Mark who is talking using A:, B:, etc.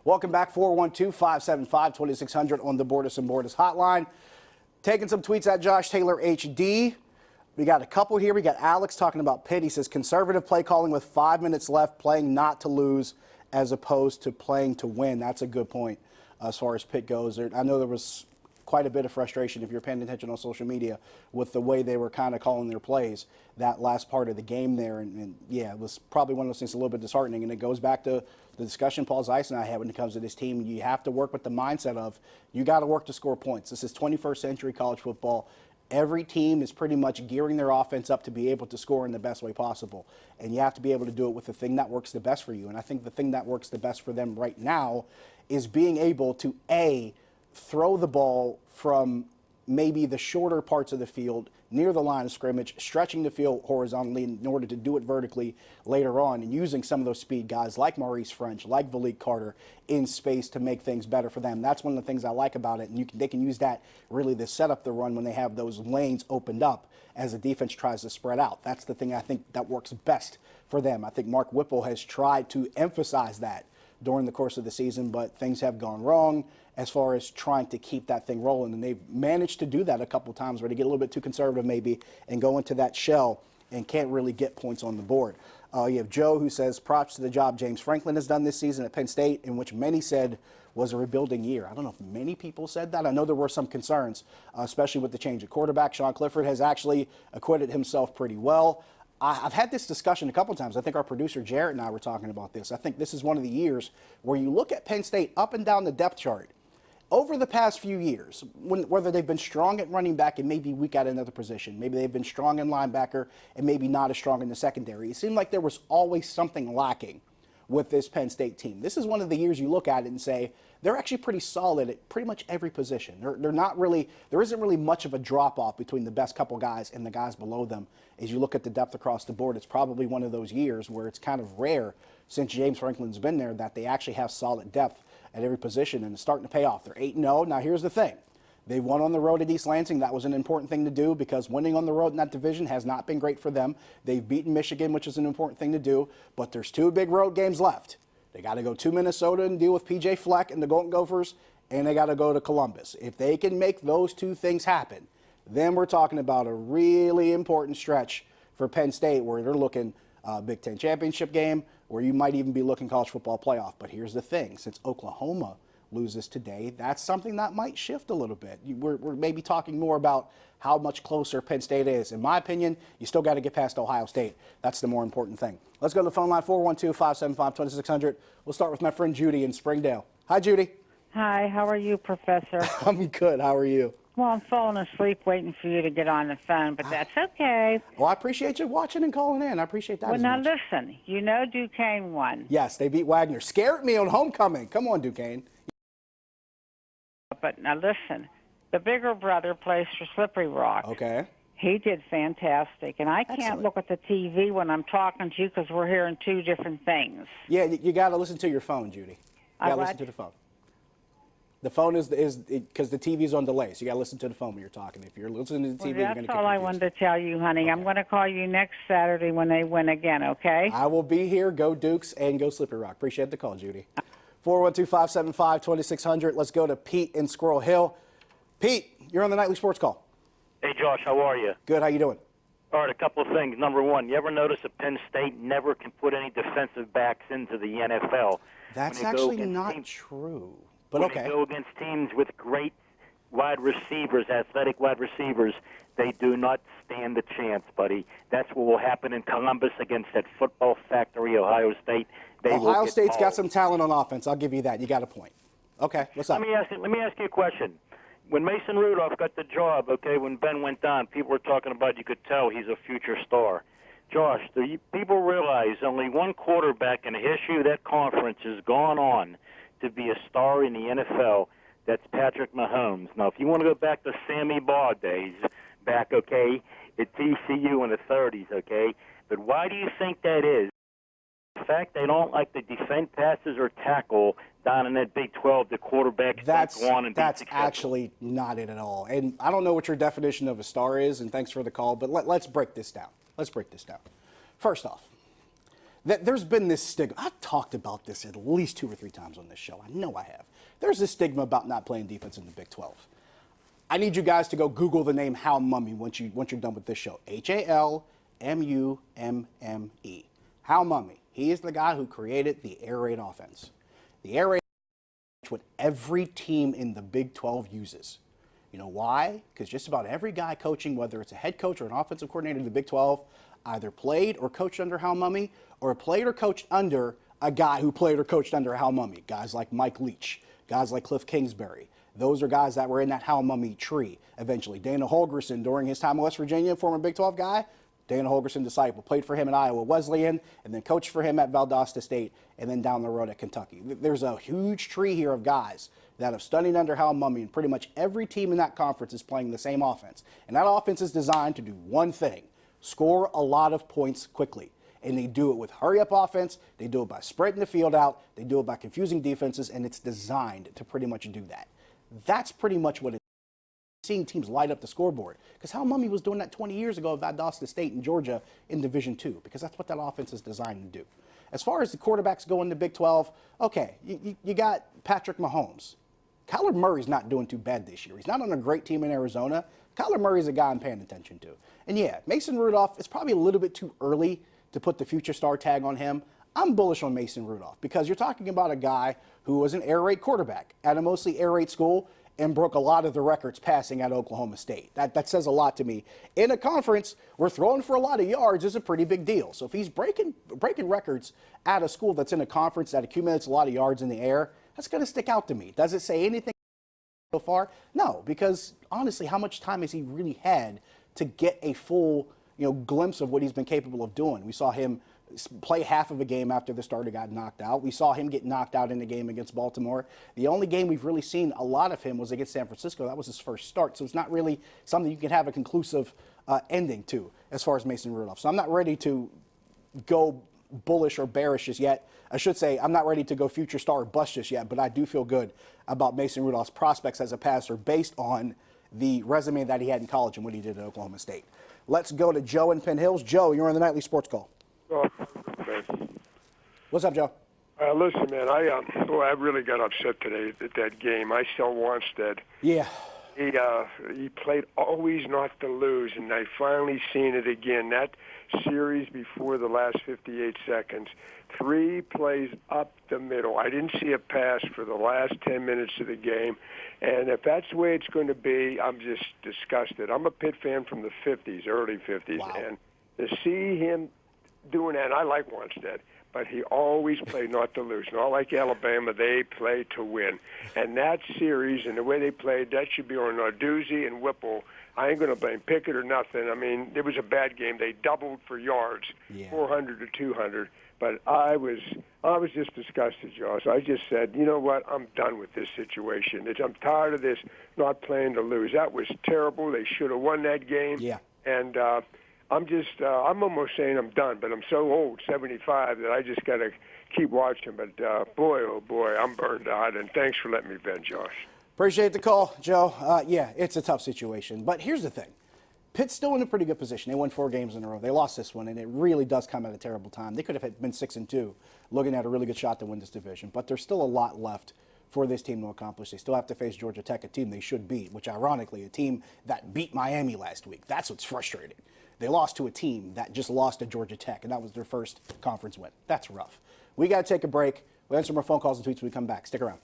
A: Welcome back, 412-575-2600 on the Bordas and Bordas hotline. Taking some tweets at Josh Taylor HD. We got a couple here. We got Alex talking about Pitt. He says conservative play calling with 5 minutes left, playing not to lose as opposed to playing to win. That's a good point as far as Pitt goes. I know there was quite a bit of frustration, if you're paying attention on social media, with the way they were kind of calling their plays that last part of the game there. And yeah, it was probably one of those things a little bit disheartening. And it goes back to the discussion Paul Zeiss and I had when it comes to this team. You have to work with the mindset of you got to work to score points. This is 21st century college football. Every team is pretty much gearing their offense up to be able to score in the best way possible. And you have to be able to do it with the thing that works the best for you. And I think the thing that works the best for them right now is being able to, A, throw the ball from maybe the shorter parts of the field near the line of scrimmage, stretching the field horizontally in order to do it vertically later on, and using some of those speed guys like Maurice French, like Valik Carter in space to make things better for them. That's one of the things I like about it, and they can use that really to set up the run when they have those lanes opened up as the defense tries to spread out. That's the thing I think that works best for them. I think Mark Whipple has tried to emphasize that during the course of the season, but things have gone wrong as far as trying to keep that thing rolling. And they've managed to do that a couple times where they get a little bit too conservative maybe and go into that shell and can't really get points on the board. You have Joe who says, props to the job James Franklin has done this season at Penn State, in which many said was a rebuilding year. I don't know if many people said that. I know there were some concerns, especially with the change of quarterback. Sean Clifford has actually acquitted himself pretty well. I've had this discussion a couple times. I think our producer Jarrett and I were talking about this. I think this is one of the years where you look at Penn State up and down the depth chart over the past few years, whether they've been strong at running back and maybe weak at another position, maybe they've been strong in linebacker and maybe not as strong in the secondary. It seemed like there was always something lacking with this Penn State team. This is one of the years you look at it and say, they're actually pretty solid at pretty much every position. They're not really, there isn't really much of a drop-off between the best couple guys and the guys below them. As you look at the depth across the board, it's probably one of those years where it's kind of rare since James Franklin's been there that they actually have solid depth at every position, and it's starting to pay off. They're 8-0. Now, here's the thing. They won on the road at East Lansing. That was an important thing to do because winning on the road in that division has not been great for them. They've beaten Michigan, which is an important thing to do, but there's 2 big road games left. They got to go to Minnesota and deal with P.J. Fleck and the Golden Gophers, and they got to go to Columbus. If they can make those 2 things happen, then we're talking about a really important stretch for Penn State where they're looking Big Ten championship game, where you might even be looking college football playoff. But here's the thing. Since Oklahoma loses today, that's something that might shift a little bit. We're maybe talking more about how much closer Penn State is. In my opinion, you still got to get past Ohio State. That's the more important thing. Let's go to the phone line, 412-575-2600. We'll start with my friend Judy in Springdale. Hi, Judy.
B: Hi, how are you, Professor?
A: I'm good. How are you?
B: Well, I'm falling asleep waiting for you to get on the phone, but that's okay.
A: Well, I appreciate you watching and calling in. I appreciate that.
B: Well, now listen, you know Duquesne won.
A: Yes, they beat Wagner. Scared me on homecoming. Come on, Duquesne.
B: But now listen, the bigger brother plays for Slippery Rock.
A: Okay.
B: He did fantastic, and I can't look at the TV when I'm talking to you because we're hearing 2 different things.
A: Yeah, you got to listen to your phone, Judy. You got to listen to the phone. The phone is because the TV's on delay, so you got to listen to the phone when you're talking. If you're listening to the TV, you're going to get
B: That's all I wanted to tell you, honey. Okay. I'm going to call you next Saturday when they win again, okay?
A: I will be here. Go Dukes and go Slippery Rock. Appreciate the call, Judy. 412-575-2600. Let's go to Pete in Squirrel Hill. Pete, you're on the Nightly Sports Call.
C: Hey, Josh, how are you?
A: Good. How you doing?
C: All right, a couple of things. Number one, you ever notice that Penn State never can put any defensive backs into the NFL?
A: That's actually not true. But
C: when they go against teams with great wide receivers, athletic wide receivers, they do not stand a chance, buddy. That's what will happen in Columbus against that football factory, Ohio State.
A: Ohio State's got some talent on offense. I'll give you that. You got a point. Okay, what's up?
C: Let me ask you a question. When Mason Rudolph got the job, okay, when Ben went down, people were talking about, you could tell he's a future star. Josh, do people realize only one quarterback in the history of that conference has gone on to be a star in the NFL? That's Patrick Mahomes. Now, if you want to go back to Sammy Baugh days, back, okay, at TCU in the 30s, okay, but why do you think that is? In fact, they don't like to defend passes or tackle down in that Big 12. The quarterbacks don't go on and be successful.
A: That's actually not it at all. And I don't know what your definition of a star is, and thanks for the call, but let's break this down. Let's break this down. First off, There's been this stigma. I've talked about this at least 2 or 3 times on this show. I know I have. There's this stigma about not playing defense in the Big 12. I need you guys to go Google the name Hal Mumme once you're done with this show. Halmumme. Hal Mumme. He is the guy who created the air raid offense. The air raid is what every team in the Big 12 uses. You know why? Because just about every guy coaching, whether it's a head coach or an offensive coordinator in the Big 12, either played or coached under Hal Mumme or played or coached under a guy who played or coached under Hal Mumme. Guys like Mike Leach, guys like Cliff Kingsbury. Those are guys that were in that Hal Mumme tree eventually. Dana Holgorsen, during his time in West Virginia, former Big 12 guy, Dana Holgorsen disciple, played for him at Iowa Wesleyan, and then coached for him at Valdosta State, and then down the road at Kentucky. There's a huge tree here of guys that have studied under Hal Mumme, and pretty much every team in that conference is playing the same offense. And that offense is designed to do one thing: score a lot of points quickly. And they do it with hurry-up offense. They do it by spreading the field out. They do it by confusing defenses, and it's designed to pretty much do that. That's pretty much what it is. Seeing teams light up the scoreboard, because Hal Mumme was doing that 20 years ago at Valdosta State in Georgia in Division II, because that's what that offense is designed to do. As far as the quarterbacks go in the Big 12, okay, you got Patrick Mahomes. Kyler Murray's not doing too bad this year. He's not on a great team in Arizona. Kyler Murray's a guy I'm paying attention to. And yeah, Mason Rudolph, it's probably a little bit too early to put the future star tag on him. I'm bullish on Mason Rudolph because you're talking about a guy who was an air raid quarterback at a mostly air raid school and broke a lot of the records passing at Oklahoma State. That says a lot to me. In a conference where throwing for a lot of yards is a pretty big deal. So if he's breaking records at a school that's in a conference that accumulates a lot of yards in the air, that's going to stick out to me. Does it say anything so far? No, because honestly, how much time has he really had to get a full glimpse of what he's been capable of doing? We saw him play half of a game after the starter got knocked out. We saw him get knocked out in the game against Baltimore. The only game we've really seen a lot of him was against San Francisco. That was his first start. So it's not really something you can have a conclusive ending to as far as Mason Rudolph. So I'm not ready to go bullish or bearish just yet. I should say I'm not ready to go future star or bust just yet, but I do feel good about Mason Rudolph's prospects as a passer based on the resume that he had in college and what he did at Oklahoma State. Let's go to Joe in Penn Hills. Joe, you're on the Nightly Sports Call.
D: Oh, man.
A: What's up, Joe?
D: Listen, man, I really got upset today at that game. I saw Wanstead.
A: Yeah.
D: He played always not to lose, and I finally seen it again. That series before the last 58 seconds, 3 plays up the middle. I didn't see a pass for the last 10 minutes of the game, and if that's the way it's going to be, I'm just disgusted. I'm a Pitt fan from the 50s, early 50s,
A: wow.
D: And to see him doing that, I like Wanstead, but he always played not to lose. Not like Alabama, they play to win. And that series and the way they played, that should be on Narduzzi and Whipple. I ain't going to blame Pickett or nothing. I mean, it was a bad game. They doubled for yards, 400 to 200. But I was just disgusted, Josh. I just said, you know what? I'm done with this situation. I'm tired of this not playing to lose. That was terrible. They should have won that game.
A: Yeah.
D: And I'm almost saying I'm done, but I'm so old, 75, that I just got to keep watching. But boy, oh boy, I'm burned out. And thanks for letting me vent, Josh.
A: Appreciate the call, Joe. Yeah, it's a tough situation. But here's the thing. Pitt's still in a pretty good position. They won 4 games in a row. They lost this one, and it really does come at a terrible time. They could have been 6-2, looking at a really good shot to win this division. But there's still a lot left for this team to accomplish. They still have to face Georgia Tech, a team they should beat, which ironically, a team that beat Miami last week. That's what's frustrating. They lost to a team that just lost to Georgia Tech, and that was their first conference win. That's rough. We got to take a break. We'll answer more phone calls and tweets when we come back. Stick around.